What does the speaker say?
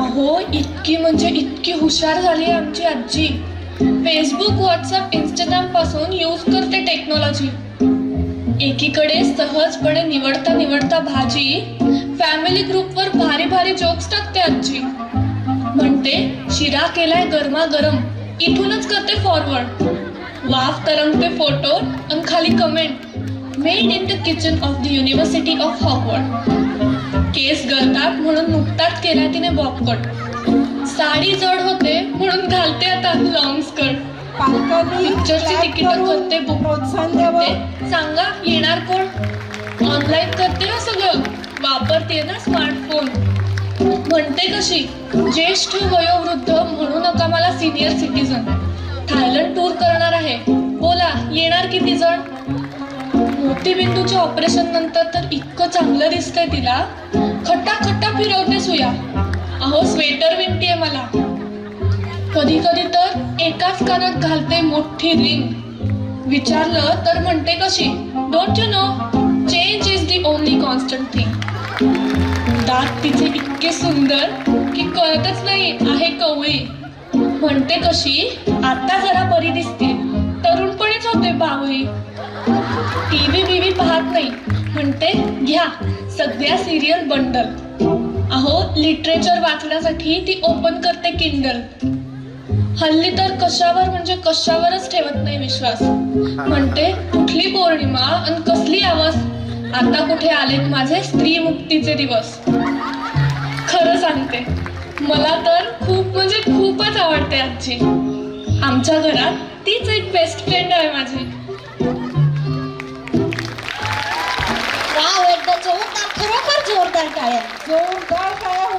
अहो, इतकी म्हणजे इतकी हुशार झाली आहे आमची आजी. फेसबुक, व्हॉट्सअप, इंस्टाग्राम पासून यूज करते टेक्नॉलॉजी. एकीकडे सहजपणे निवडता निवडता भाजी फॅमिली ग्रुपवर भारी भारी जोक्स टाकते आजी. म्हणते शिरा केलाय गरमागरम, इथूनच करते फॉरवर्ड. वाफ तरंगते फोटो आणि खाली comment, made in the kitchen of the university of Hogwarts. केस गळतात म्हणून नुकताच केला तिने बॉबकट. साडी जड होते म्हणून घालते आता लॉंग स्कर्ट. पिक्चरची तिकीट करते बुक. सांगा येणार कोण? ऑनलाईन करते ना सगळं, वापरते ना स्मार्टफोन. म्हणते कशी ज्येष्ठ वयोवृद्ध म्हणू नका मला सिनियर सिटीजन. थायलंड टूर करणार आहे, बोला येणार किती जण? मोतीबिंदूच्या ऑपरेशन नंतर तर इतकं चांगलं दिसतंय तिला. खट्टा फिरवते सुया. अहो स्वेटर विणतीये मला. कधी कधी तर एकाच कानात घालते मोठी रिंग. विचारलं तर म्हणते कशी, don't you know change is the only constant thing. दात तिचे इतके सुंदर की कळतच नाही आहे कवळी. म्हणते कशी आता जरा बरी दिसते, तरुणपणीच होते बावळी. टीव्ही बीव्ही पाहत नाही, म्हणते घ्या सगळ्या सिरियल बंडल. अहो लिटरेचर वाचण्यासाठी ती ओपन करते किंडल. हल्ली तर कशावर म्हणजे कशावरच ठेवत नाही विश्वास. म्हणते कुठली पौर्णिमा आणि कसली आवाज, आता कुठे आलेत माझे स्त्री मुक्तीचे दिवस. खरं सांगते मला तर खूप म्हणजे खूपच आवडते आजी. आमच्या घरात तीच एक बेस्ट फ्रेंड आहे माझी. वाव, एकदा जोरदार, खरोखर जोरदार टाळ्या. जोरदार टाळ्या